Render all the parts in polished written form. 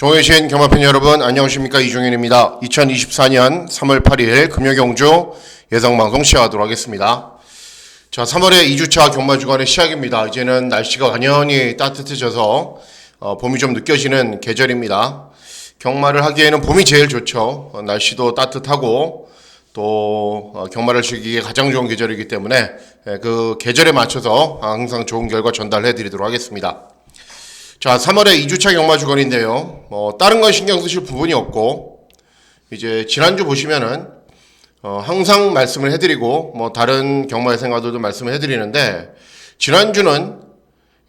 종해신 경마팬 여러분 안녕하십니까, 이종현입니다. 2024년 3월 8일 금요경주 예상방송 시작하도록 하겠습니다. 자, 3월의 2주차 경마주간의 시작입니다. 이제는 날씨가 완연히 따뜻해져서 봄이 좀 느껴지는 계절입니다. 경마를 하기에는 봄이 제일 좋죠. 날씨도 따뜻하고 또 경마를 즐기기에 가장 좋은 계절이기 때문에 그 계절에 맞춰서 항상 좋은 결과 전달해 드리도록 하겠습니다. 자, 3월의 2주차 경마주간인데요. 다른 건 신경 쓰실 부분이 없고, 이제 지난주 보시면은 항상 말씀을 해드리고 다른 경마의 생각들도 말씀을 해드리는데, 지난주는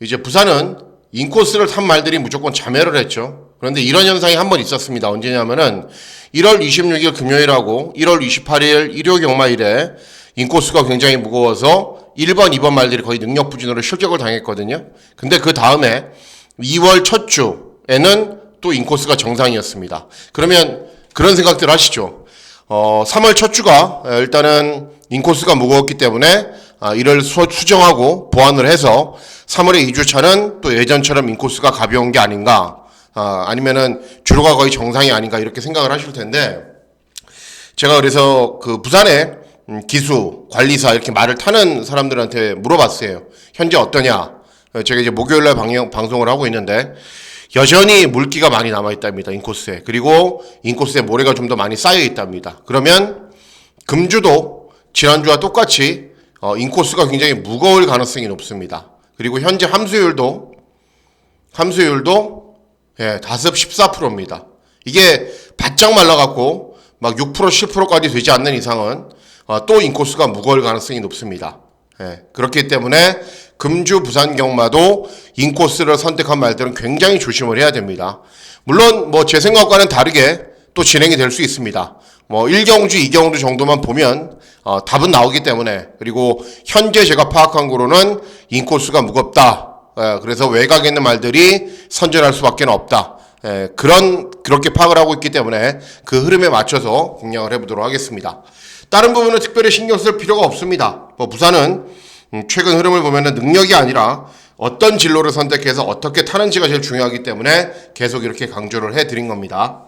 이제 부산은 인코스를 탄 말들이 무조건 자멸을 했죠. 그런데 이런 현상이 한 번 있었습니다. 언제냐면은 1월 26일 금요일하고 1월 28일 일요 경마일에 인코스가 굉장히 무거워서 1번, 2번 말들이 거의 능력부진으로 실격을 당했거든요. 근데 그 다음에 2월 첫 주에는 또 인코스가 정상이었습니다. 그러면 그런 생각들 하시죠. 3월 첫 주가 일단은 인코스가 무거웠기 때문에 이를 수정하고 보완을 해서 3월의 2주차는 또 예전처럼 인코스가 가벼운 게 아닌가, 아니면은 주로가 거의 정상이 아닌가 이렇게 생각을 하실 텐데, 제가 그래서 그 부산에 기수, 관리사 이렇게 말을 타는 사람들한테 물어봤어요. 현재 어떠냐? 제가 이제 목요일날 방송을 하고 있는데 여전히 물기가 많이 남아있답니다. 인코스에. 그리고 인코스에 모래가 좀 더 많이 쌓여있답니다. 그러면 금주도 지난주와 똑같이 인코스가 굉장히 무거울 가능성이 높습니다. 그리고 현재 함수율도 다습 14%입니다. 이게 바짝 말라갖고 막 6% 7%까지 되지 않는 이상은 또 인코스가 무거울 가능성이 높습니다. 그렇기 때문에 금주 부산 경마도 인코스를 선택한 말들은 굉장히 조심을 해야 됩니다. 물론 제 생각과는 다르게 또 진행이 될 수 있습니다. 1경주, 2경주 정도만 보면 답은 나오기 때문에, 그리고 현재 제가 파악한 거로는 인코스가 무겁다. 그래서 외곽에 있는 말들이 선전할 수밖에 없다. 그렇게 파악을 하고 있기 때문에 그 흐름에 맞춰서 공략을 해보도록 하겠습니다. 다른 부분은 특별히 신경 쓸 필요가 없습니다. 부산은 최근 흐름을 보면은 능력이 아니라 어떤 진로를 선택해서 어떻게 타는지가 제일 중요하기 때문에 계속 이렇게 강조를 해드린 겁니다.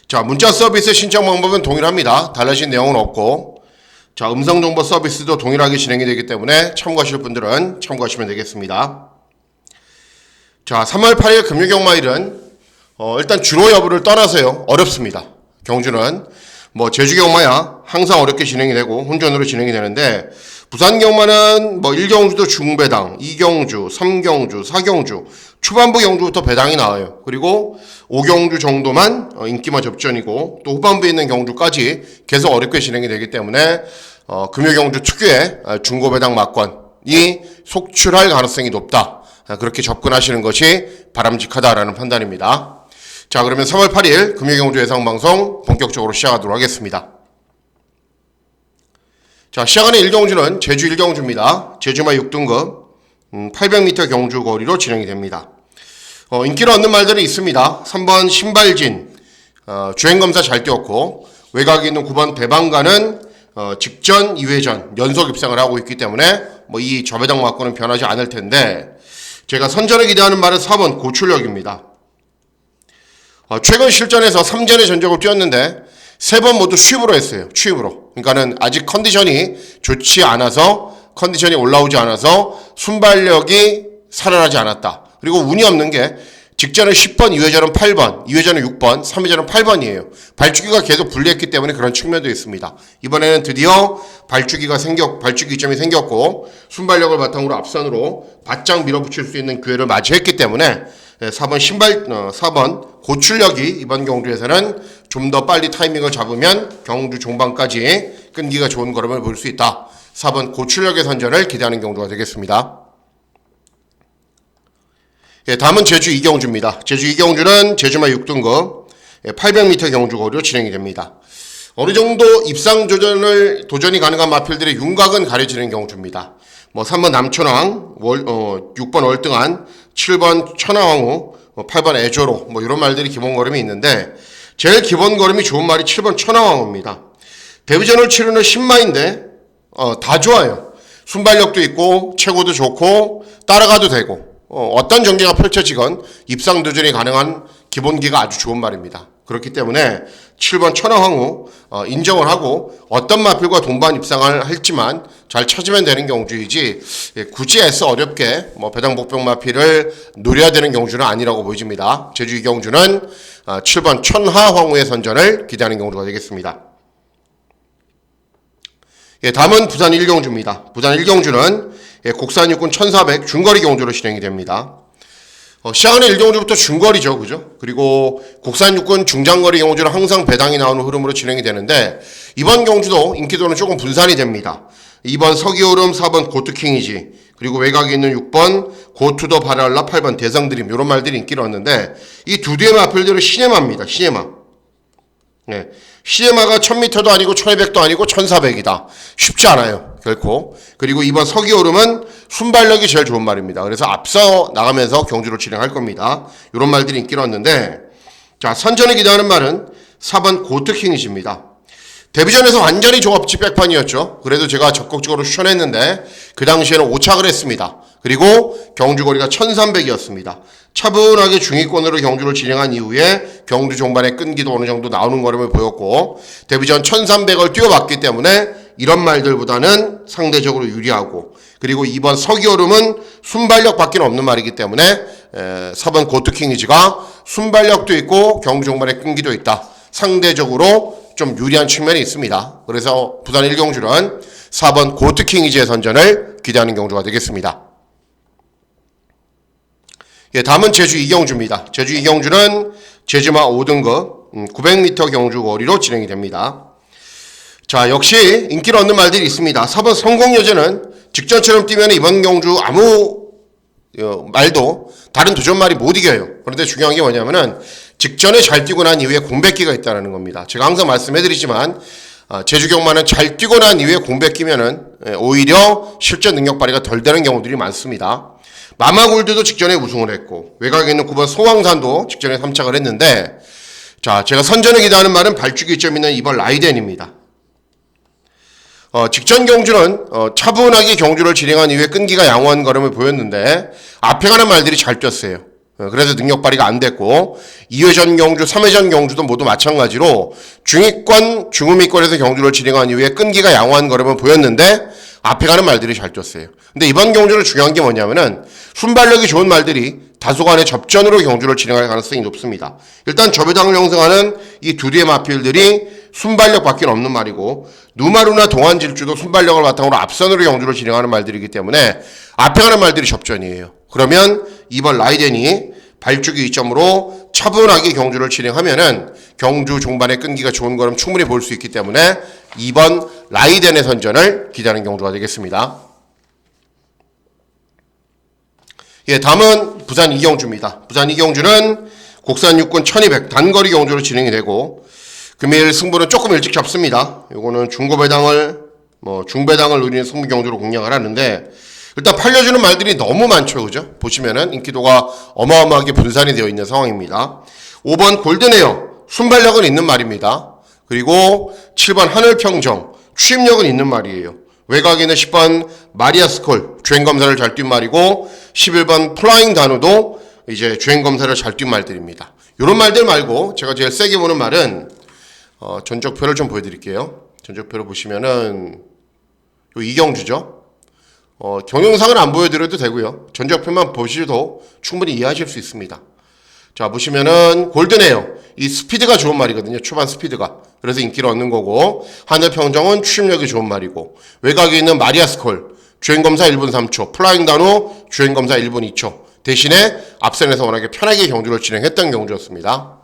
자, 문자 서비스 신청 방법은 동일합니다. 달라진 내용은 없고, 자, 음성정보 서비스도 동일하게 진행이 되기 때문에 참고하실 분들은 참고하시면 되겠습니다. 자, 3월 8일 금요경마일은 일단 주로 여부를 떠나서요, 어렵습니다. 경주는 제주 경마야 항상 어렵게 진행이 되고 혼전으로 진행이 되는데, 부산 경마는 1경주도 중배당, 2경주, 3경주, 4경주, 초반부 경주부터 배당이 나와요. 그리고 5경주 정도만 인기마 접전이고, 또 후반부에 있는 경주까지 계속 어렵게 진행이 되기 때문에 금요경주 특유의 중고배당 막권이 속출할 가능성이 높다. 그렇게 접근하시는 것이 바람직하다라는 판단입니다. 자, 그러면 3월 8일 금요경주 예상방송 본격적으로 시작하도록 하겠습니다. 자, 시작하는 1경주는 제주 1경주입니다. 제주마 6등급 800m 경주 거리로 진행이 됩니다. 인기를 얻는 말들이 있습니다. 3번 신발진 주행검사 잘 뛰었고, 외곽에 있는 9번 대방가는 직전 2회전 연속 입상을 하고 있기 때문에 이 저배당 막고는 변하지 않을 텐데, 제가 선전을 기대하는 말은 4번 고출력입니다. 최근 실전에서 3전의 전적을 뛰었는데 3번 모두 취입으로 했어요. 취입으로. 그러니까는 아직 컨디션이 좋지 않아서, 컨디션이 올라오지 않아서 순발력이 살아나지 않았다. 그리고 운이 없는 게 직전은 10번, 2회전은 8번, 2회전은 6번, 3회전은 8번이에요. 발주기가 계속 불리했기 때문에 그런 측면도 있습니다. 이번에는 드디어 발주기 이점이 생겼고, 순발력을 바탕으로 앞선으로 바짝 밀어붙일 수 있는 기회를 맞이했기 때문에 4번 고출력이 이번 경주에서는 좀 더 빨리 타이밍을 잡으면 경주 종반까지 끈기가 좋은 걸음을 볼 수 있다. 4번 고출력의 선전을 기대하는 경주가 되겠습니다. 다음은 제주 2경주입니다. 제주 2경주는 제주마 6등급 800m 경주 거리로 진행이 됩니다. 어느 정도 입상 도전이 가능한 마필들의 윤곽은 가려지는 경주입니다. 3번 남천왕, 6번 월등한, 7번 천하왕후, 8번 애조로, 이런 말들이 기본 걸음이 있는데, 제일 기본 걸음이 좋은 말이 7번 천하왕후입니다. 데뷔전을 치르는 신마인데, 다 좋아요. 순발력도 있고, 체구도 좋고, 따라가도 되고, 어떤 전개가 펼쳐지건 입상 도전이 가능한 기본기가 아주 좋은 말입니다. 그렇기 때문에 7번 천하황후 인정을 하고 어떤 마필과 동반 입상을 할지만 잘 찾으면 되는 경주이지 굳이 애써 어렵게 배당복병 마필을 노려야 되는 경주는 아니라고 보여집니다. 제주 2경주는 7번 천하황후의 선전을 기대하는 경주가 되겠습니다. 다음은 부산 1경주입니다. 부산 1경주는 국산 육군 1400 중거리 경주로 진행이 됩니다. 시작은 1경주부터 중거리죠. 그죠? 그리고 국산 육군 중장거리 경주는 항상 배당이 나오는 흐름으로 진행이 되는데 이번 경주도 인기도는 조금 분산이 됩니다. 2번 서기오름, 4번 고투킹이지, 그리고 외곽에 있는 6번 고투더 바랄라, 8번 대성드림 이런 말들이 인기를 얻는데 이 두 뒤의 마필들은 시네마입니다. 시네마. 네. 시네마가 1000m도 아니고 1200도 아니고 1400이다. 쉽지 않아요. 결코. 그리고 이번 서기오름은 순발력이 제일 좋은 말입니다. 그래서 앞서 나가면서 경주를 진행할 겁니다. 이런 말들이 인기를 얻는데, 자, 선전을 기대하는 말은 4번 고트킹이십니다. 데뷔전에서 완전히 조합지 백판이었죠. 그래도 제가 적극적으로 추천했는데 그 당시에는 오착을 했습니다. 그리고 경주거리가 1300이었습니다. 차분하게 중위권으로 경주를 진행한 이후에 경주 종반에 끈기도 어느 정도 나오는 걸음을 보였고, 데뷔전 1300을 뛰어봤기 때문에 이런 말들보다는 상대적으로 유리하고, 그리고 이번 서기오름은 순발력밖에 없는 말이기 때문에 4번 고트킹이지가 순발력도 있고 경주 종반에 끈기도 있다. 상대적으로 좀 유리한 측면이 있습니다. 그래서 부산 1경주는 4번 고트킹이지의 선전을 기대하는 경주가 되겠습니다. 다음은 제주 2경주입니다. 제주 2경주는 제주마 5등급 900m 경주 거리로 진행이 됩니다. 자, 역시 인기를 얻는 말들이 있습니다. 4번 성공여제는 직전처럼 뛰면 이번 경주 아무 말도 다른 도전말이 못 이겨요. 그런데 중요한 게 뭐냐면은 직전에 잘 뛰고 난 이후에 공백기가 있다는 겁니다. 제가 항상 말씀해드리지만 제주 경마는 잘 뛰고 난 이후에 공백기면은 오히려 실전 능력 발휘가 덜 되는 경우들이 많습니다. 마마골드도 직전에 우승을 했고, 외곽에 있는 9번 소왕산도 직전에 3착을 했는데, 자, 제가 선전을 기대하는 말은 발주기 점 있는 2번 라이덴입니다. 직전 경주는 차분하게 경주를 진행한 이후에 끈기가 양호한 걸음을 보였는데 앞에 가는 말들이 잘 뛰었어요. 그래서 능력 발휘가 안 됐고, 2회전 경주, 3회전 경주도 모두 마찬가지로 중위권, 중후미권에서 경주를 진행한 이후에 끈기가 양호한 걸음을 보였는데 앞에 가는 말들이 잘 뛰었어요. 근데 이번 경주는 중요한 게 뭐냐면은 순발력이 좋은 말들이 다소간의 접전으로 경주를 진행할 가능성이 높습니다. 일단 저배당을 형성하는 이 두 뒤의 마필들이 순발력밖에 없는 말이고, 누마루나 동안질주도 순발력을 바탕으로 앞선으로 경주를 진행하는 말들이기 때문에 앞에 가는 말들이 접전이에요. 그러면 2번 라이덴이 발주기 2점으로 차분하게 경주를 진행하면은 경주 종반의 끈기가 좋은 걸음 충분히 볼 수 있기 때문에 2번 라이덴의 선전을 기대하는 경주가 되겠습니다. 다음은 부산 2경주입니다. 부산 2경주는 국산 육군 1200 단거리 경주로 진행이 되고, 금일 승부는 조금 일찍 잡습니다. 요거는 중고배당을 중배당을 노리는 승부 경주로 공략을 하는데, 일단 팔려주는 말들이 너무 많죠. 그죠? 보시면은 인기도가 어마어마하게 분산이 되어 있는 상황입니다. 5번 골든에어 순발력은 있는 말입니다. 그리고 7번 하늘평정 추임력은 있는 말이에요. 외곽에 있는 10번 마리아스콜 주행검사를 잘 뛴 말이고, 11번 플라잉 다누도 이제 주행검사를 잘 뛴 말들입니다. 이런 말들 말고 제가 제일 세게 보는 말은 전적표를 좀 보여드릴게요. 전적표를 보시면은 요 이경주죠. 경영상은 안 보여드려도 되고요. 전적표만 보시도 충분히 이해하실 수 있습니다. 자, 보시면은 골든에어 이 스피드가 좋은 말이거든요. 초반 스피드가. 그래서 인기를 얻는 거고, 하늘평정은 추임력이 좋은 말이고, 외곽에 있는 마리아스콜 주행검사 1분 3초, 플라잉 다노 주행검사 1분 2초. 대신에 앞선에서 워낙에 편하게 경주를 진행했던 경주였습니다.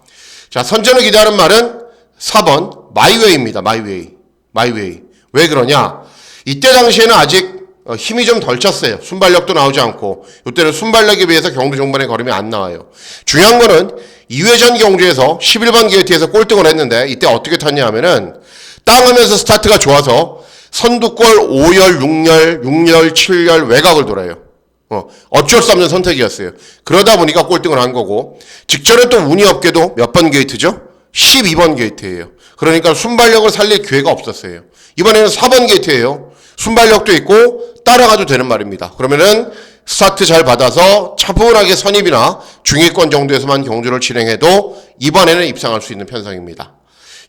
자, 선전을 기대하는 말은 4번 마이웨이입니다. 마이웨이. 왜 그러냐? 이때 당시에는 아직 힘이 좀 덜 찼어요. 순발력도 나오지 않고, 이때는 순발력에 비해서 경주 종반의 걸음이 안 나와요. 중요한 거는 2회전 경주에서 11번 게이트에서 꼴등을 했는데 이때 어떻게 탔냐 하면은 땅하면서 스타트가 좋아서 선두골 5열, 6열, 7열 외곽을 돌아요. 어쩔 수 없는 선택이었어요. 그러다 보니까 꼴등을 한 거고, 직전에 또 운이 없게도 몇 번 게이트죠? 12번 게이트예요. 그러니까 순발력을 살릴 기회가 없었어요. 이번에는 4번 게이트예요. 순발력도 있고 따라가도 되는 말입니다. 그러면은 스타트 잘 받아서 차분하게 선입이나 중위권 정도에서만 경주를 진행해도 이번에는 입상할 수 있는 편성입니다.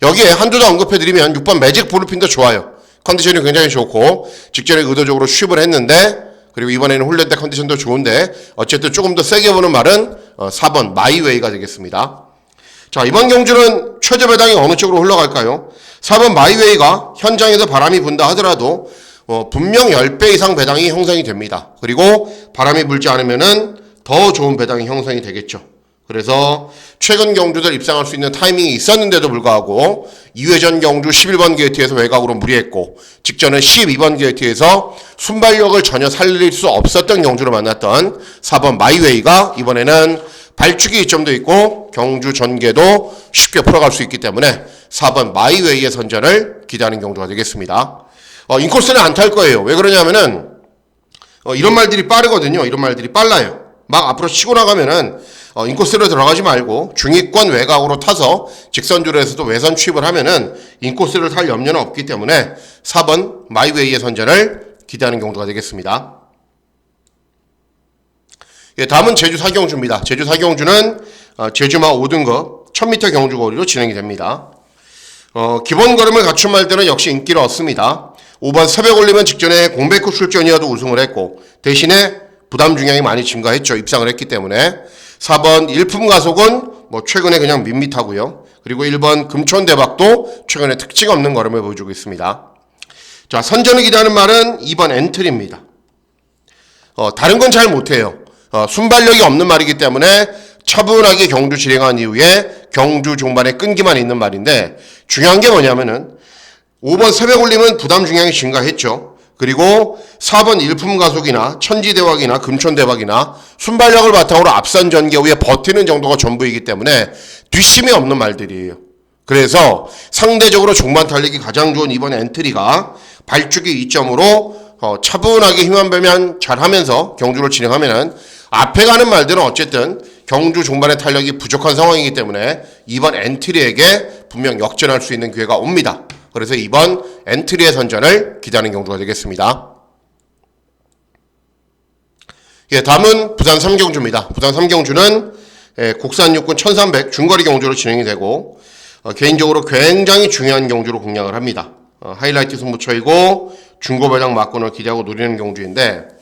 여기에 한두 더 언급해드리면 6번 매직 블루핀도 좋아요. 컨디션이 굉장히 좋고 직전에 의도적으로 쉽을 했는데 그리고 이번에는 훈련 때 컨디션도 좋은데 어쨌든 조금 더 세게 보는 말은 4번 마이웨이가 되겠습니다. 자, 이번 경주는 최저 배당이 어느 쪽으로 흘러갈까요? 4번 마이웨이가 현장에서 바람이 분다 하더라도 분명 10배 이상 배당이 형성이 됩니다. 그리고 바람이 불지 않으면은 더 좋은 배당이 형성이 되겠죠. 그래서 최근 경주들 입상할 수 있는 타이밍이 있었는데도 불구하고 2회전 경주 11번 게이트에서 외곽으로 무리했고 직전에 12번 게이트에서 순발력을 전혀 살릴 수 없었던 경주를 만났던 4번 마이웨이가 이번에는 발축이 이점도 있고 경주 전개도 쉽게 풀어갈 수 있기 때문에 4번 마이웨이의 선전을 기대하는 경주가 되겠습니다. 인코스는 안 탈 거예요. 왜 그러냐면은 이런 말들이 빠르거든요. 이런 말들이 빨라요. 막 앞으로 치고 나가면은 인코스로 들어가지 말고 중위권 외곽으로 타서 직선주로에서도 외선 취입을 하면은 인코스를 탈 염려는 없기 때문에 4번 마이웨이의 선전을 기대하는 경우가 되겠습니다. 예, 다음은 제주 사경주입니다. 제주 사경주는 제주마 5등급 1000m 경주 거리로 진행이 됩니다. 기본 걸음을 갖춘 말들은 역시 인기를 얻습니다. 5번 새벽 올리면 직전에 공백호 출전이어도 우승을 했고 대신에 부담 중량이 많이 증가했죠. 입상을 했기 때문에 4번 일품 가속은 최근에 그냥 밋밋하고요. 그리고 1번 금촌대박도 최근에 특징 없는 걸음을 보여주고 있습니다. 자, 선전을 기대하는 말은 2번 엔트리입니다. 다른 건 잘 못해요. 순발력이 없는 말이기 때문에 차분하게 경주 진행한 이후에 경주 종반에 끈기만 있는 말인데 중요한 게 뭐냐면은 5번 새벽 올림은 부담 중량이 증가했죠. 그리고 4번 일품 가속이나 천지대박이나 금촌대박이나 순발력을 바탕으로 앞선 전개 후에 버티는 정도가 전부이기 때문에 뒷심이 없는 말들이에요. 그래서 상대적으로 종반 탄력이 가장 좋은 이번 엔트리가 발주기 2점으로 차분하게 힘 안 빼면 잘하면서 경주를 진행하면은 앞에 가는 말들은 어쨌든 경주 종반의 탄력이 부족한 상황이기 때문에 이번 엔트리에게 분명 역전할 수 있는 기회가 옵니다. 그래서 이번 엔트리의 선전을 기대하는 경주가 되겠습니다. 예, 다음은 부산 3경주입니다. 부산 3경주는 국산 육군 1300 중거리 경주로 진행이 되고 개인적으로 굉장히 중요한 경주로 공략을 합니다. 하이라이트 승부처이고 중고배당 막권을 기대하고 노리는 경주인데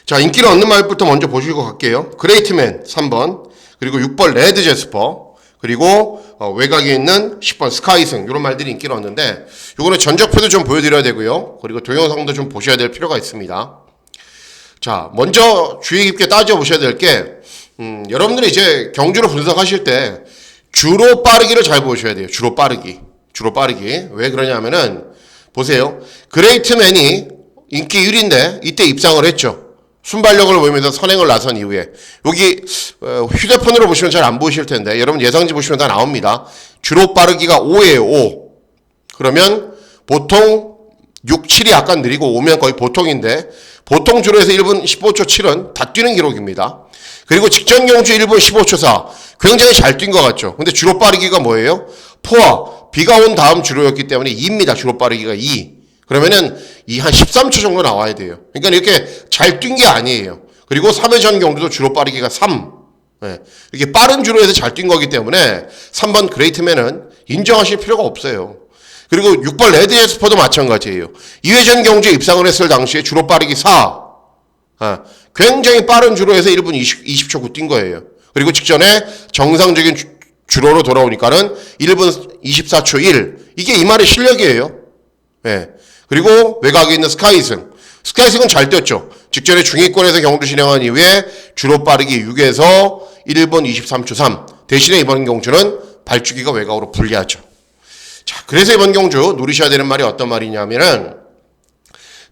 자, 인기를 얻는 말부터 먼저 보시고 갈게요. 그레이트맨 3번 그리고 6번 레드 제스퍼 그리고 외곽에 있는 10번 스카이승 이런 말들이 인기를 얻는데 요거는 전적표도 좀 보여드려야 되고요. 그리고 동영상도 좀 보셔야 될 필요가 있습니다. 자, 먼저 주의 깊게 따져보셔야 될 게 여러분들이 이제 경주를 분석하실 때 주로 빠르기를 잘 보셔야 돼요. 주로 빠르기. 왜 그러냐면은 보세요. 그레이트맨이 인기 1위인데 이때 입상을 했죠. 순발력을 보이면서 선행을 나선 이후에 여기 휴대폰으로 보시면 잘 안 보이실 텐데 여러분 예상지 보시면 다 나옵니다. 주로 빠르기가 5예요. 5. 그러면 보통 6, 7이 약간 느리고 5면 거의 보통인데 보통 주로에서 1분 15초 7은 다 뛰는 기록입니다. 그리고 직전 경주 1분 15초 4 굉장히 잘 뛴 것 같죠. 근데 주로 빠르기가 뭐예요? 포화 비가 온 다음 주로였기 때문에 2입니다. 주로 빠르기가 2. 그러면은 이 한 13초 정도 나와야 돼요. 그러니까 이렇게 잘 뛴 게 아니에요. 그리고 3회전 경주도 주로 빠르기가 3. 네. 이렇게 빠른 주로에서 잘 뛴 거기 때문에 3번 그레이트맨은 인정하실 필요가 없어요. 그리고 6번 레드 에스퍼도 마찬가지예요. 2회전 경주에 입상을 했을 당시에 주로 빠르기 4. 굉장히 빠른 주로에서 1분 20초 9 뛴 거예요. 그리고 직전에 정상적인 주로로 돌아오니까는 1분 24초 1. 이게 이 말의 실력이에요. 네. 그리고 외곽에 있는 스카이승은 잘 뛰었죠. 직전에 중위권에서 경주 진행한 이후에 주로 빠르기 6에서 1분 23초 3. 대신에 이번 경주는 발주기가 외곽으로 불리하죠. 자, 그래서 이번 경주 노리셔야 되는 말이 어떤 말이냐면은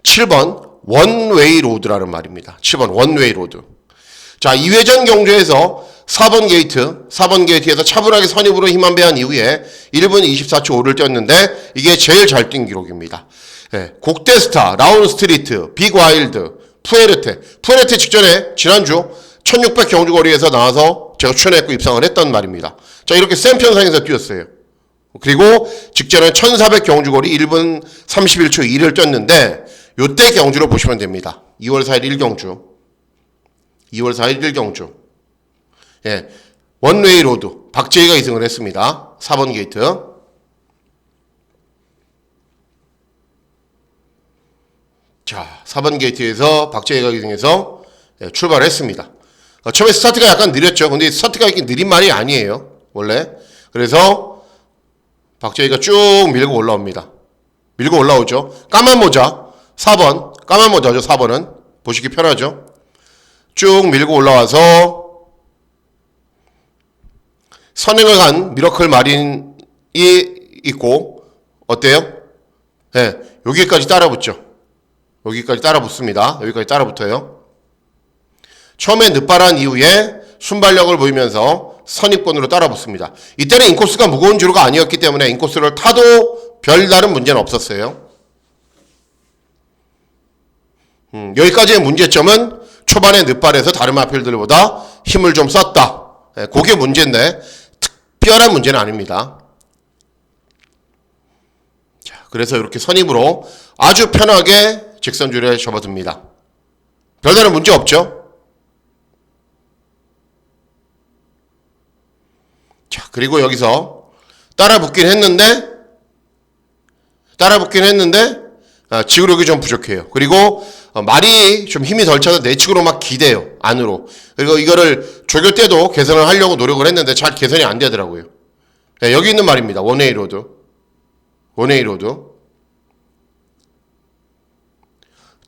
7번 원웨이 로드라는 말입니다. 7번 원웨이 로드. 자, 2회전 경주에서 4번 게이트에서 차분하게 선입으로 힘 안 배한 이후에 1분 24초 5를 뛰었는데 이게 제일 잘 뛴 기록입니다. 네, 곡데스타, 라운 스트리트, 빅 와일드, 푸에르테 직전에 지난주 1600 경주거리에서 나와서 제가 출연했고 입상을 했던 말입니다. 자, 이렇게 센 편성에서 뛰었어요. 그리고 직전에 1400 경주거리 1분 31초 2를 뛰었는데 요때 경주로 보시면 됩니다. 2월 4일 1경주. 2월 4일 1경주. 예. 원웨이 로드. 박재희가 2승을 했습니다. 4번 게이트. 자, 4번 게이트에서 박재희가 2승해서 예, 출발했습니다. 처음에 스타트가 약간 느렸죠. 근데 스타트가 이렇게 느린 말이 아니에요. 원래. 그래서 박재희가 쭉 밀고 올라옵니다. 밀고 올라오죠. 까만 모자 4번. 까만 모자죠. 4번은. 보시기 편하죠. 쭉 밀고 올라와서 선행을 간 미러클 마린이 있고 어때요? 네, 여기까지 따라붙죠. 여기까지 따라붙습니다. 여기까지 따라붙어요. 처음에 늦발한 이후에 순발력을 보이면서 선입권으로 따라붙습니다. 이때는 인코스가 무거운 주로가 아니었기 때문에 인코스를 타도 별다른 문제는 없었어요. 여기까지의 문제점은 초반에 늦발해서 다른 마필들보다 힘을 좀 썼다. 네, 그게 문제인데 특별한 문제는 아닙니다. 자, 그래서 이렇게 선입으로 아주 편하게 직선줄에 접어듭니다. 별다른 문제 없죠? 자, 그리고 여기서 따라붙긴 했는데 지구력이 좀 부족해요. 그리고 말이 좀 힘이 덜 차서 내측으로 막 기대요. 안으로. 그리고 이거를 조교 때도 개선을 하려고 노력을 했는데 잘 개선이 안 되더라고요. 네, 여기 있는 말입니다. 원웨이 로드.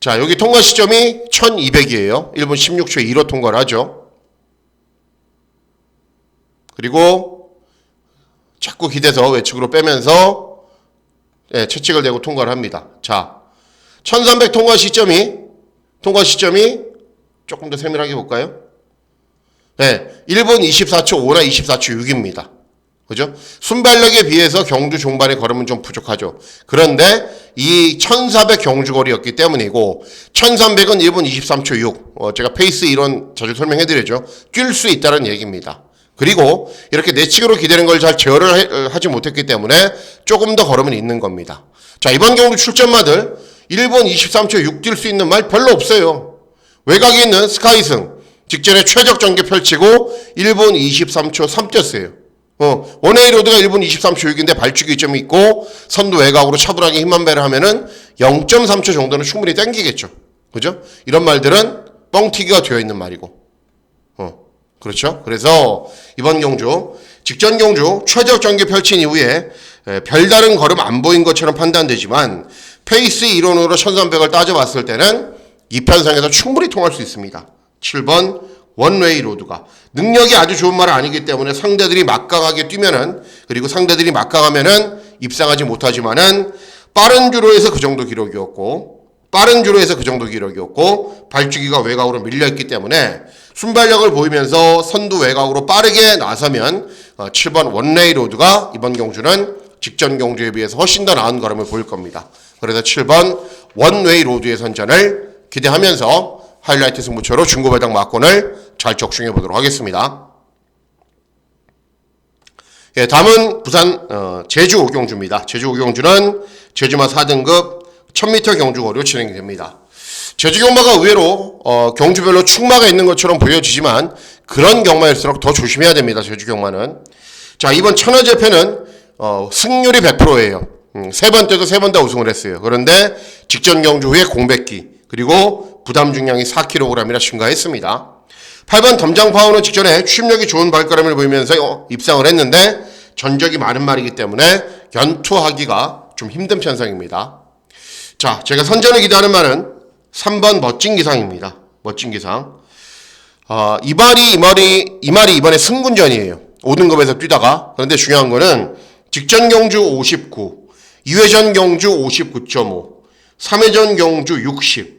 자, 여기 통과 시점이 1200이에요. 1분 16초에 1호 통과를 하죠. 그리고 자꾸 기대서 외측으로 빼면서 네, 채찍을 대고 통과를 합니다. 자, 1300 통과 시점이 조금 더 세밀하게 볼까요? 네, 1분 24초 5나 24초 6입니다. 그죠? 순발력에 비해서 경주 종반의 걸음은 좀 부족하죠. 그런데 이 1400 경주 거리였기 때문이고 1300은 1분 23초 6. 제가 페이스 이론 자주 설명해드리죠. 뛸 수 있다는 얘기입니다. 그리고 이렇게 내측으로 기대는 걸 잘 제어를 하지 못했기 때문에 조금 더 걸음은 있는 겁니다. 자, 이번 경주 출전마들 1분 23초 6 뛸 수 있는 말 별로 없어요. 외곽에 있는 스카이승 직전에 최적 전개 펼치고 1분 23초 3 뛰었어요. 원웨이 로드가 1분 23초 6인데 발주기 점이 있고 선두 외곽으로 차분하게 힘만 배를 하면은 0.3초 정도는 충분히 땡기겠죠. 그죠? 이런 말들은 뻥튀기가 되어 있는 말이고. 그렇죠? 그래서 이번 경주 직전 경주 최적 전개 펼친 이후에 별다른 걸음 안 보인 것처럼 판단되지만 페이스 이론으로 1300을 따져봤을 때는 이 편성에서 충분히 통할 수 있습니다. 7번 원웨이 로드가 능력이 아주 좋은 말은 아니기 때문에 상대들이 막강하게 뛰면은 그리고 상대들이 막강하면은 입상하지 못하지만은 빠른 주로에서 그 정도 기록이었고 발주기가 외곽으로 밀려있기 때문에 순발력을 보이면서 선두 외곽으로 빠르게 나서면 7번 원웨이 로드가 이번 경주는 직전 경주에 비해서 훨씬 더 나은 걸음을 보일 겁니다. 그래서 7번 원웨이 로드의 선전을 기대하면서 하이라이트 승부처로 중고배당 막권을 잘 적중해 보도록 하겠습니다. 예, 다음은 부산 제주 5경주입니다. 제주 5경주는 제주마 4등급 1000m 경주 거리로 진행이 됩니다. 제주 경마가 의외로 경주별로 축마가 있는 것처럼 보여지지만 그런 경마일수록 더 조심해야 됩니다. 제주 경마는. 자, 이번 천하제패는 승률이 100%예요. 세 번 때도 세 번 다 우승을 했어요. 그런데 직전 경주 후에 공백기 그리고 부담 중량이 4kg이나 증가했습니다. 8번 덤장파워는 직전에 추임력이 좋은 발걸음을 보이면서 입상을 했는데 전적이 많은 말이기 때문에 연투하기가 좀 힘든 편성입니다. 자, 제가 선전을 기대하는 말은 3번 멋진 기상입니다. 멋진 기상. 이 말이 이번에 승군전이에요. 5등급에서 뛰다가. 그런데 중요한 거는 직전 경주 59, 2회전 경주 59.5, 3회전 경주 60.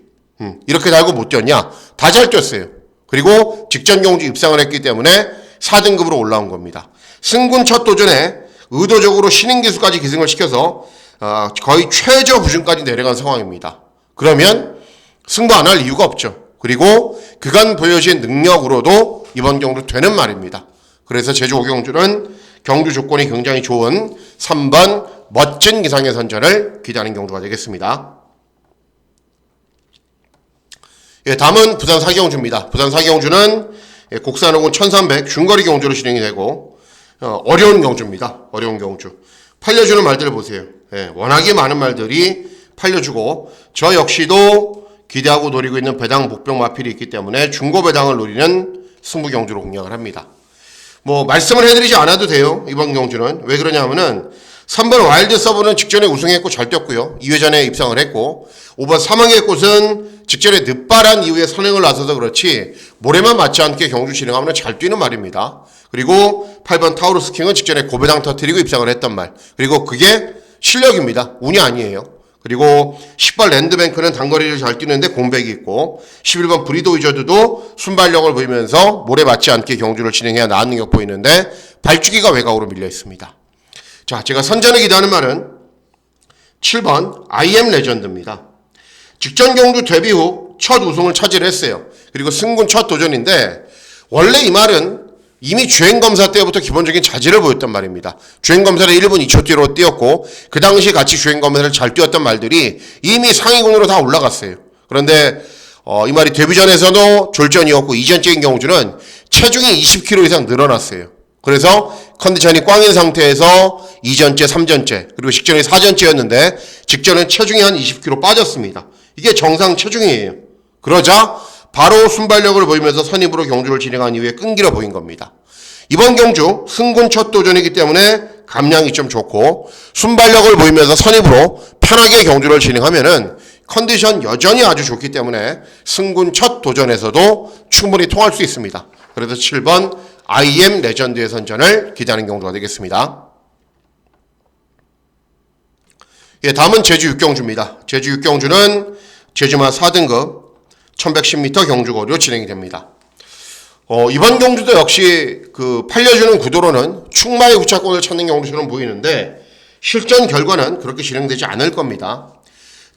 이렇게 달고 못 뛰었냐? 다 잘 뛰었어요. 그리고 직전 경주 입상을 했기 때문에 4등급으로 올라온 겁니다. 승군 첫 도전에 의도적으로 신인 기수까지 기승을 시켜서 거의 최저 부준까지 내려간 상황입니다. 그러면 승부 안 할 이유가 없죠. 그리고 그간 보여진 능력으로도 이번 경주 되는 말입니다. 그래서 제주 5경주는 경주 조건이 굉장히 좋은 3번 멋진 기상의 선전을 기대하는 경주가 되겠습니다. 예, 다음은 부산 사기경주입니다. 부산 사기경주는 곡산호군 1300 중거리 경주로 진행이 되고 어려운 경주입니다. 어려운 경주. 팔려주는 말들을 보세요. 예, 워낙에 많은 말들이 팔려주고 저 역시도 기대하고 노리고 있는 배당 복병 마필이 있기 때문에 중고 배당을 노리는 승부 경주로 공략을 합니다. 뭐 말씀을 해드리지 않아도 돼요. 이번 경주는 왜 그러냐면은 3번 와일드 서브는 직전에 우승했고 잘 뛰었고요. 2회전에 입상을 했고 5번 사망의 꽃은 직전에 늦바란 이후에 선행을 나서서 그렇지 모래만 맞지 않게 경주 진행하면 잘 뛰는 말입니다. 그리고 8번 타우루스 킹은 직전에 고배당 터뜨리고 입상을 했단 말. 그리고 그게 실력입니다. 운이 아니에요. 그리고 10번 랜드뱅크는 단거리를 잘 뛰는데 공백이 있고 11번 브리도 위저드도 순발력을 보이면서 모래 맞지 않게 경주를 진행해야 나은 능력 보이는데 발주기가 외곽으로 밀려 있습니다. 자, 제가 선전에 기대하는 말은 7번 IM 레전드입니다. 직전 경주 데뷔 후 첫 우승을 차지를 했어요. 그리고 승군 첫 도전인데 원래 이 말은 이미 주행검사 때부터 기본적인 자질을 보였단 말입니다. 주행검사를 1분 2초 뒤로 뛰었고 그 당시 같이 주행검사를 잘 뛰었던 말들이 이미 상위군으로 다 올라갔어요. 그런데 이 말이 데뷔전에서도 졸전이었고 이전적인 경주는 체중이 20kg 이상 늘어났어요. 그래서 컨디션이 꽝인 상태에서 2전째, 3전째, 그리고 직전이 4전째였는데 직전은 체중이 한 20kg 빠졌습니다. 이게 정상 체중이에요. 그러자 바로 순발력을 보이면서 선입으로 경주를 진행한 이후에 끈기를 보인 겁니다. 이번 경주 승군 첫 도전이기 때문에 감량이 좀 좋고 순발력을 보이면서 선입으로 편하게 경주를 진행하면은 컨디션 여전히 아주 좋기 때문에 승군 첫 도전에서도 충분히 통할 수 있습니다. 그래서 7번 IM 레전드의 선전을 기대하는 경주가 되겠습니다. 예, 다음은 제주 6경주입니다. 제주 6경주는 제주마 4등급 1110m 경주거리로 진행이 됩니다. 이번 경주도 역시 그 팔려주는 구도로는 충마의 후차권을 찾는 경주처럼 보이는데 실전 결과는 그렇게 진행되지 않을 겁니다.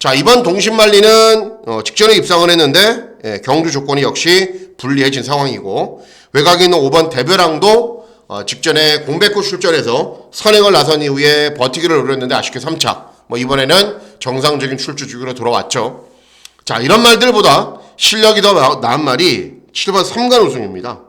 자, 이번 동신말리는 직전에 입상을 했는데 경주 조건이 역시 불리해진 상황이고 외곽에 있는 5번 대별항도 직전에 공백구 출전해서 선행을 나선 이후에 버티기를 노렸는데 아쉽게 3차. 이번에는 정상적인 출주 주기로 돌아왔죠. 자, 이런 말들보다 실력이 더 나은 말이 7번 3간 우승입니다.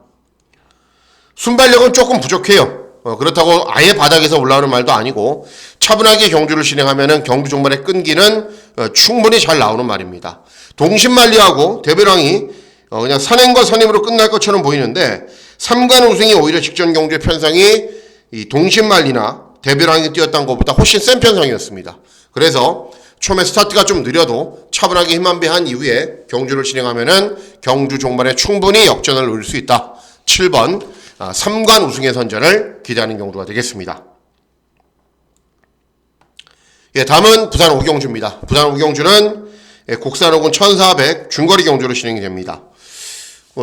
순발력은 조금 부족해요. 그렇다고 아예 바닥에서 올라오는 말도 아니고 차분하게 경주를 진행하면은 경주 종말의 끈기는 충분히 잘 나오는 말입니다. 동신말리하고 대별왕이 그냥 선행과 선임으로 끝날 것처럼 보이는데 3간 우승이 오히려 직전 경주의 편성이 이 동신말리나 대별왕이 뛰었던 것보다 훨씬 센 편성이었습니다. 그래서 처음에 스타트가 좀 느려도 차분하게 힘안배한 이후에 경주를 진행하면은 경주 종말에 충분히 역전을 노릴 수 있다. 7번 3관 우승의 선전을 기대하는 경주가 되겠습니다. 예, 다음은 부산 오경주입니다. 부산 오경주는 곡산호군 1400 중거리 경주로 진행이 됩니다.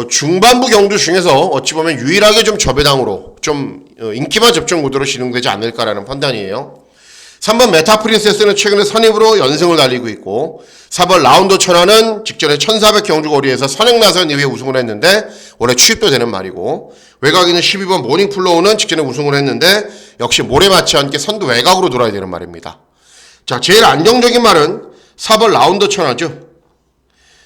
중반부 경주 중에서 어찌 보면 유일하게 좀 저배당으로 좀 인기만 접종 구도로 진행되지 않을까라는 판단이에요. 3번 메타프린세스는 최근에 선입으로 연승을 달리고 있고 4번 라운더 천하는 직전에 1400 경주거리에서 선행 나선 이후에 우승을 했는데 올해 취입도 되는 말이고 외곽에 있는 12번 모닝플로우는 직전에 우승을 했는데 역시 모래 맞지 않게 선두 외곽으로 돌아야 되는 말입니다. 자, 제일 안정적인 말은 4번 라운더 천하죠.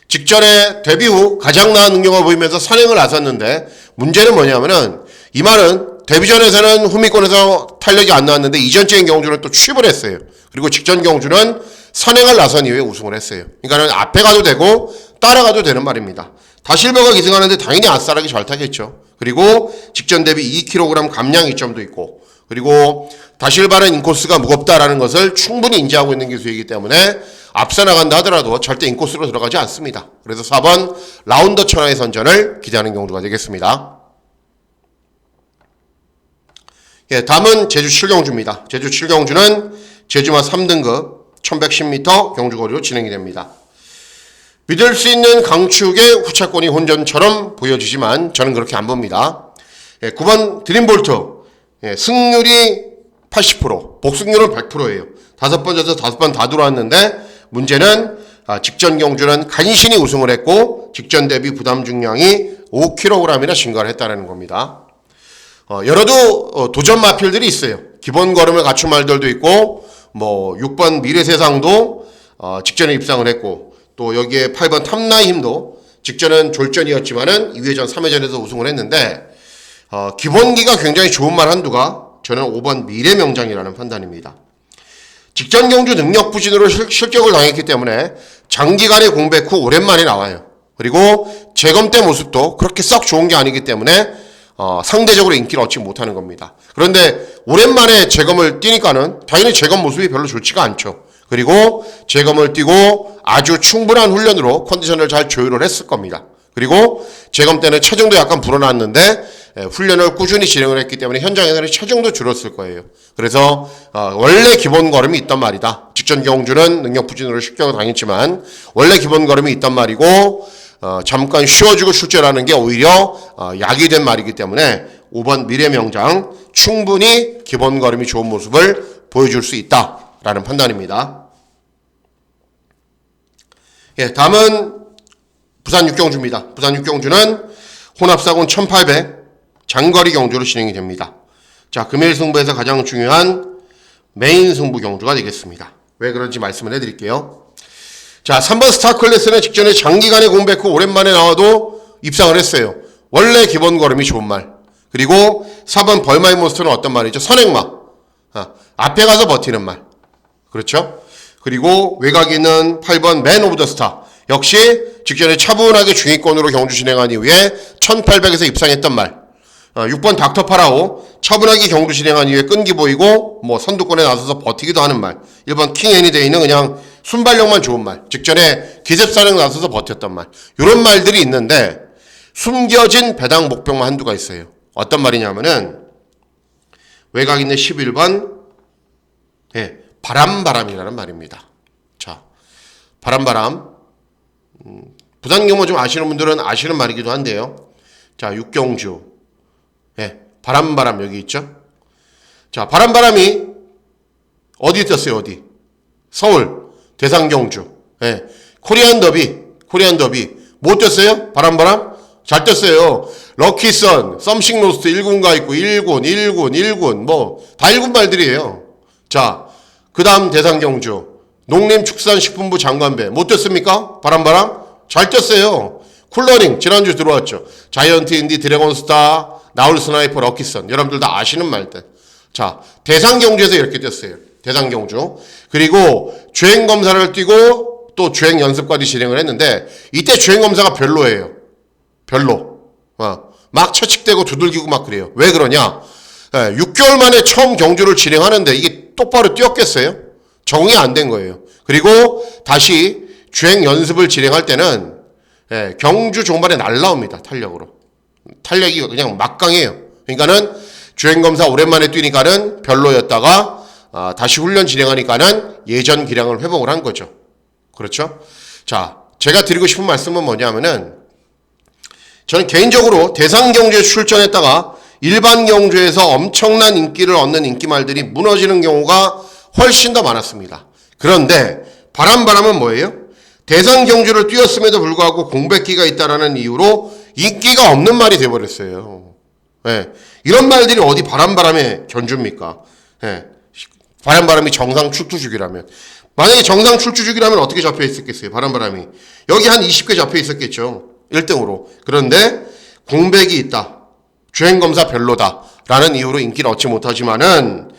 직전에 데뷔 후 가장 나은 능력을 보이면서 선행을 나섰는데 문제는 뭐냐면은 이 말은 데뷔전에서는 후미권에서 탄력이 안 나왔는데 이전적인 경주는 또 취입을 했어요. 그리고 직전 경주는 선행을 나선 이후에 우승을 했어요. 그러니까는 앞에 가도 되고 따라가도 되는 말입니다. 다실버가 기승하는데 당연히 아싸라기 잘 타겠죠. 그리고 직전 대비 2kg 감량 이점도 있고 그리고 다실바는 인코스가 무겁다라는 것을 충분히 인지하고 있는 기수이기 때문에 앞서 나간다 하더라도 절대 인코스로 들어가지 않습니다. 그래서 4번 라운더 천하의 선전을 기대하는 경주가 되겠습니다. 예, 다음은 제주 7경주입니다. 제주 7경주는 제주마 3등급 1110m 경주거리로 진행이 됩니다. 믿을 수 있는 강축의 후차권이 혼전처럼 보여지지만 저는 그렇게 안 봅니다. 예, 9번 드림볼트 승률이 80%, 복승률은 100%예요. 5번 져서 5번 다 들어왔는데 문제는 직전 경주는 간신히 우승을 했고 직전 대비 부담 중량이 5kg이나 증가를 했다는 겁니다. 여러도 도전 마필들이 있어요. 기본 걸음을 갖춘 말들도 있고 6번 미래세상도 직전에 입상을 했고 또 여기에 8번 탐나의 힘도 직전은 졸전이었지만은 2회전, 3회전에서 우승을 했는데 기본기가 굉장히 좋은 말 한두가 저는 5번 미래명장이라는 판단입니다. 직전 경주 능력 부진으로 실격을 당했기 때문에 장기간의 공백 후 오랜만에 나와요. 그리고 재검 때 모습도 그렇게 썩 좋은 게 아니기 때문에 상대적으로 인기를 얻지 못하는 겁니다. 그런데 오랜만에 재검을 뛰니까는 당연히 재검 모습이 별로 좋지가 않죠. 그리고 재검을 뛰고 아주 충분한 훈련으로 컨디션을 잘 조율을 했을 겁니다. 그리고 재검 때는 체중도 약간 불어났는데 훈련을 꾸준히 진행을 했기 때문에 현장에서는 체중도 줄었을 거예요. 그래서 원래 기본 걸음이 있단 말이다. 직전 경주는 능력 부진으로 실격을 당했지만 원래 기본 걸음이 있단 말이고 잠깐 쉬어주고 출제라는 게 오히려 약이 된 말이기 때문에 5번 미래명장 충분히 기본 걸음이 좋은 모습을 보여줄 수 있다라는 판단입니다. 예, 다음은 부산 육경주입니다. 부산 육경주는 혼합사군 1800 장거리 경주로 진행이 됩니다. 자, 금일 승부에서 가장 중요한 메인 승부 경주가 되겠습니다. 왜 그런지 말씀을 해드릴게요. 자, 3번 스타클래스는 직전에 장기간의 공백 후 오랜만에 나와도 입상을 했어요. 원래 기본 걸음이 좋은 말. 그리고 4번 벌마이 몬스터는 어떤 말이죠? 선행마. 앞에 가서 버티는 말. 그렇죠? 그리고 외곽에 있는 8번 맨 오브 더 스타. 역시 직전에 차분하게 중위권으로 경주 진행한 이후에 1800에서 입상했던 말. 6번 닥터 파라오. 차분하게 경주 진행한 이후에 끈기 보이고 선두권에 나서서 버티기도 하는 말. 1번 킹 애니데이는 그냥 순발력만 좋은 말. 직전에 기습사령 나서서 버텼던 말. 이런 말들이 있는데 숨겨진 배당 목표만 한두가 있어요. 어떤 말이냐면은 외곽 있는 11번 바람이라는 말입니다. 자, 바람. 부산 경모 좀 아시는 분들은 아시는 말이기도 한데요. 자, 육경주. 바람 여기 있죠. 자, 바람이 어디 떴어요? 어디? 서울 대상경주. 코리안 더비 뭐 떴어요? 바람 잘 떴어요. 럭키선, 썸씽 로스트 1군 가 있고 1군 다 1군 말들이에요. 자, 그 다음 대상경주 농림축산식품부 장관배 못 떴습니까? 바람 잘 떴어요. 쿨러닝 지난주 들어왔죠. 자이언트 인디 드래곤스타 나울 스나이퍼 럭키선 여러분들 다 아시는 말들. 자, 대상경주에서 이렇게 떴어요. 대상경주. 그리고 주행검사를 뛰고 또 주행연습까지 진행을 했는데 이때 주행검사가 별로예요. 별로. 막 채찍대고 두들기고 막 그래요. 왜 그러냐? 6개월 만에 처음 경주를 진행하는데 이게 똑바로 뛰었겠어요? 적응이 안 된 거예요. 그리고 다시 주행연습을 진행할 때는 경주 종반에 날라옵니다. 탄력이 그냥 막강해요. 그러니까는 주행검사 오랜만에 뛰니까는 별로였다가 다시 훈련 진행하니까는 예전 기량을 회복을 한 거죠. 그렇죠? 자, 제가 드리고 싶은 말씀은 뭐냐면은 저는 개인적으로 대상 경주에 출전했다가 일반 경주에서 엄청난 인기를 얻는 인기말들이 무너지는 경우가 훨씬 더 많았습니다. 그런데 바람은 뭐예요? 대상 경주를 뛰었음에도 불구하고 공백기가 있다라는 이유로 인기가 없는 말이 돼버렸어요. 이런 말들이 어디 바람에 견줍니까? 바람이 정상 출투주기라면. 만약에 정상 출투주기라면 어떻게 잡혀 있었겠어요? 바람이. 여기 한 20개 잡혀 있었겠죠. 1등으로. 그런데 공백이 있다. 주행검사 별로다. 라는 이유로 인기를 얻지 못하지만은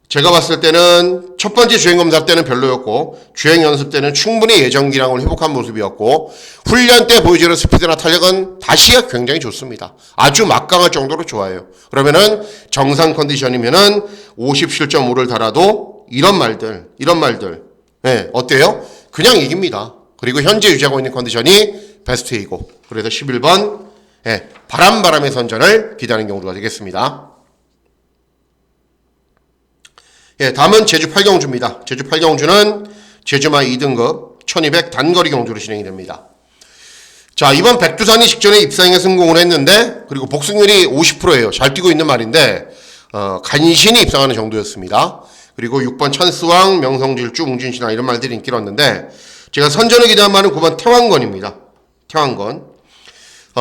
제가 봤을 때는 첫 번째 주행검사 때는 별로였고 주행연습 때는 충분히 예전 기량을 회복한 모습이었고 훈련 때 보여주는 스피드나 탄력은 다시 굉장히 좋습니다. 아주 막강할 정도로 좋아요. 그러면은 정상 컨디션이면은 57.5를 달아도 이런 말들 어때요? 그냥 이깁니다. 그리고 현재 유지하고 있는 컨디션이 베스트 A고 그래서 11번 바람의 선전을 기대하는 경우가 되겠습니다. 다음은 제주 8경주입니다. 제주 8경주는 제주마 2등급 1200 단거리 경주로 진행이 됩니다. 자, 이번 백두산이 직전에 입상에 성공을 했는데 그리고 복승률이 50%예요. 잘 뛰고 있는 말인데 간신히 입상하는 정도였습니다. 그리고 6번 찬스왕, 명성질주, 웅진신화 이런 말들이 인기를 얻는데 제가 선전을 기대한 말은 9번 태왕건입니다. 태왕건.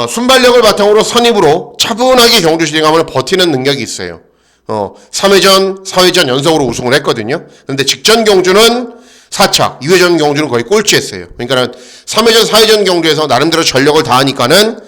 순발력을 바탕으로 선입으로 차분하게 경주 진행하면 버티는 능력이 있어요. 3회전, 4회전 연속으로 우승을 했거든요. 그런데 직전 경주는 4착, 2회전 경주는 거의 꼴찌했어요. 그러니까는 3회전, 4회전 경주에서 나름대로 전력을 다하니까는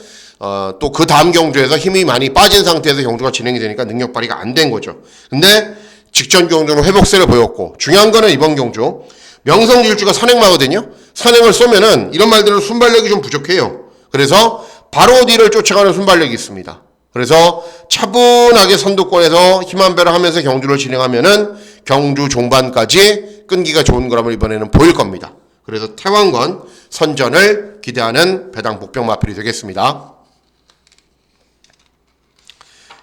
또 그 다음 경주에서 힘이 많이 빠진 상태에서 경주가 진행이 되니까 능력 발휘가 안 된 거죠. 근데 직전 경주는 회복세를 보였고, 중요한 거는 이번 경주 명성질주가 선행마거든요. 선행을 쏘면은 이런 말대로 순발력이 좀 부족해요. 그래서 바로 뒤를 쫓아가는 순발력이 있습니다. 그래서 차분하게 선두권에서 힘 한 배를 하면서 경주를 진행하면은 경주 종반까지 끈기가 좋은 거라면 이번에는 보일 겁니다. 그래서 태왕건 선전을 기대하는 배당 복병 마필이 되겠습니다.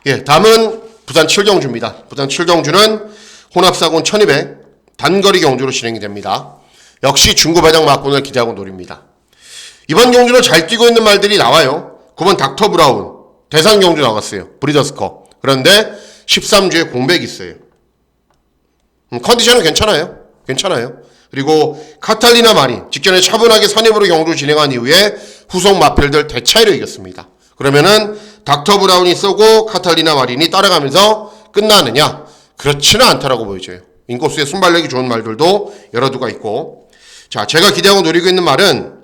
예, 다음은 부산 7경주입니다. 부산 7경주는 혼합사군 1200 단거리 경주로 진행이 됩니다. 역시 중고 배당 막군을 기대하고 노립니다. 이번 경주는 잘 뛰고 있는 말들이 나와요. 9번 닥터 브라운 대상 경주 나갔어요. 브리더스컵. 그런데 13주에 공백이 있어요. 컨디션은 괜찮아요. 그리고 카탈리나 마린 직전에 차분하게 선입으로 경주 진행한 이후에 후속 마필들 대차이로 이겼습니다. 그러면은 닥터 브라운이 쏘고 카탈리나 마린이 따라가면서 끝나느냐? 그렇지는 않다라고 보여져요. 인코스의 순발력이 좋은 말들도 여러 두가 있고, 자, 제가 기대하고 노리고 있는 말은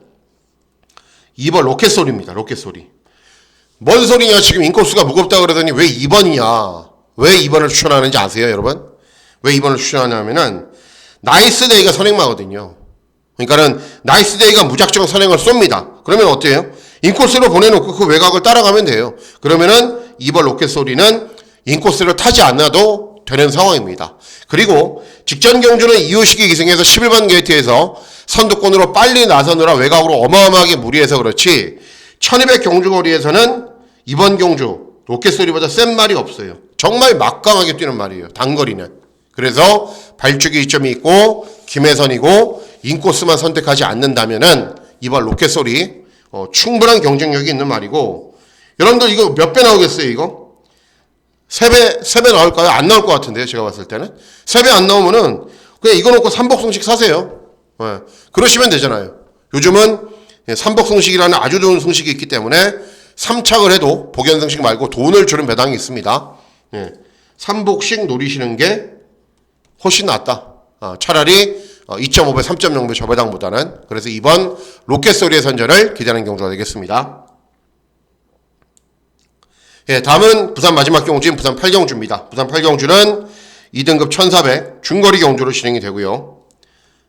2번 로켓소리입니다. 로켓소리. 뭔 소리냐? 지금 인코스가 무겁다 그러더니 왜 2번이냐? 왜 2번을 추천하는지 아세요, 여러분? 왜 2번을 추천하냐면은 나이스데이가 선행마거든요. 그러니까는 나이스데이가 무작정 선행을 쏩니다. 그러면 어때요? 인코스로 보내놓고 그 외곽을 따라가면 돼요. 그러면은 2번 로켓소리는 인코스를 타지 않아도 되는 상황입니다. 그리고 직전 경주는 이호식이 기승해서 11번 게이트에서 선두권으로 빨리 나서느라 외곽으로 어마어마하게 무리해서 그렇지, 1200 경주거리에서는 이번 경주 로켓소리보다 센 말이 없어요. 정말 막강하게 뛰는 말이에요. 단거리는. 그래서 발주기 이점이 있고 김혜선이고 인코스만 선택하지 않는다면은 이번 로켓소리 충분한 경쟁력이 있는 말이고, 여러분들 이거 몇 배 나오겠어요? 이거 3배 나올까요? 안 나올 것 같은데요, 제가 봤을 때는. 3배 안 나오면은 그냥 이거 놓고 삼복승식 사세요. 네. 그러시면 되잖아요. 요즘은 삼복승식이라는 아주 좋은 승식이 있기 때문에 3착을 해도 복연승식 말고 돈을 주는 배당이 있습니다. 네. 삼복식 노리시는 게 훨씬 낫다. 차라리 2.5배, 3.0배 저배당보다는. 그래서 이번 로켓소리의 선전을 기대하는 경주가 되겠습니다. 예, 다음은 부산 마지막 경주인 부산 8경주입니다. 부산 8경주는 2등급 1400 중거리 경주로 진행이 되고요.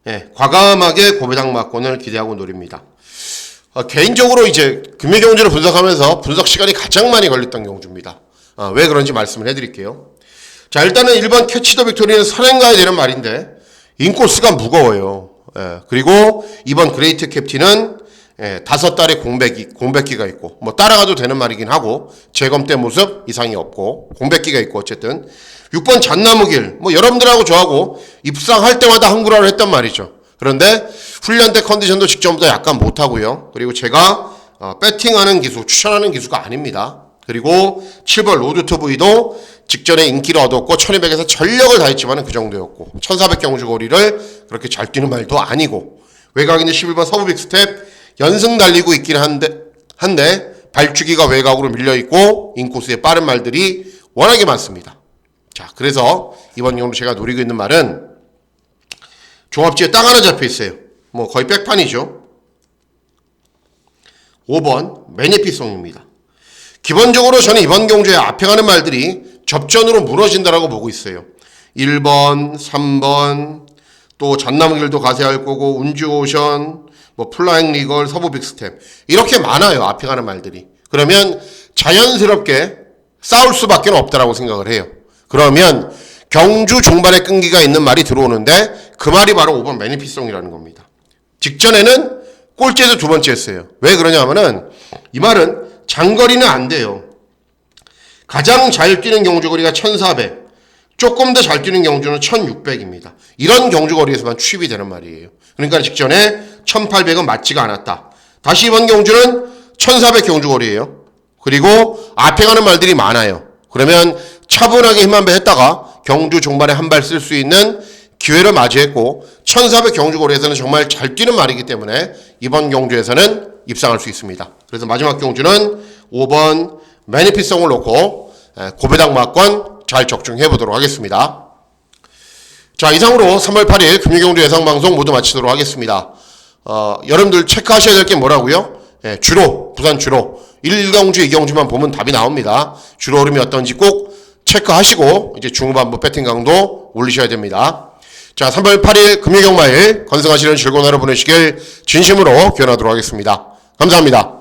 예, 과감하게 고배당 막권을 기대하고 노립니다. 개인적으로 이제 금요경주를 분석하면서 분석 시간이 가장 많이 걸렸던 경주입니다. 왜 그런지 말씀을 해드릴게요. 자, 일단은 1번 캐치 더 빅토리는 선행가야 되는 말인데 인코스가 무거워요. 예, 그리고 2번 그레이트 캡틴은 5달의 공백기가 있고, 뭐 따라가도 되는 말이긴 하고 재검 때 모습 이상이 없고 공백기가 있고, 어쨌든 6번 잣나무길, 뭐 여러분들하고 저하고 입상할 때마다 한구라를 했단 말이죠. 그런데 훈련 때 컨디션도 직전보다 약간 못하고요. 그리고 제가 배팅하는 기수, 추천하는 기수가 아닙니다. 그리고 7번 로드투브이도 직전에 인기를 얻었고 1200에서 전력을 다했지만 그 정도였고, 1400 경주거리를 그렇게 잘 뛰는 말도 아니고, 외곽인데 11번 서부 빅스텝 연승 달리고 있긴 한데 발주기가 외곽으로 밀려있고 인코스의 빠른 말들이 워낙에 많습니다. 자, 그래서 이번 경주 제가 노리고 있는 말은 종합지에 딱 하나 잡혀 있어요. 뭐 거의 백판이죠. 5번 매니피송입니다. 기본적으로 저는 이번 경주에 앞에 가는 말들이 접전으로 무너진다라고 보고 있어요. 1번, 3번, 또 잣나무길도 가세할 거고, 운주오션, 뭐 플라잉 리걸, 서부 빅스텝, 이렇게 많아요, 앞에 가는 말들이. 그러면 자연스럽게 싸울 수밖에 없다라고 생각을 해요. 그러면 경주 종반에 끈기가 있는 말이 들어오는데 그 말이 바로 5번 매니피송이라는 겁니다. 직전에는 꼴찌에서 두 번째 했어요. 왜 그러냐 하면은 이 말은 장거리는 안 돼요. 가장 잘 뛰는 경주거리가 1400, 조금 더 잘 뛰는 경주는 1600입니다. 이런 경주거리에서만 취입이 되는 말이에요. 그러니까 직전에 1800은 맞지가 않았다. 다시 이번 경주는 1400 경주거리예요. 그리고 앞에 가는 말들이 많아요. 그러면 차분하게 힘 한 배 했다가 경주 종반에 한 발 쓸 수 있는 기회를 맞이했고, 1400 경주거리에서는 정말 잘 뛰는 말이기 때문에 이번 경주에서는 입상할 수 있습니다. 그래서 마지막 경주는 5번 매니피송을 놓고 고배당 막권 잘 적중해 보도록 하겠습니다. 자, 이상으로 3월 8일 금요경주 예상방송 모두 마치도록 하겠습니다. 여러분들 체크하셔야 될 게 뭐라고요? 예, 주로, 부산 주로. 1경주, 2경주만 보면 답이 나옵니다. 주로 흐름이 어떤지 꼭 체크하시고, 이제 중후반부 배팅 강도 올리셔야 됩니다. 자, 3월 8일 금요경마일 건승하시는 즐거운 하루 보내시길 진심으로 기원하도록 하겠습니다. 감사합니다.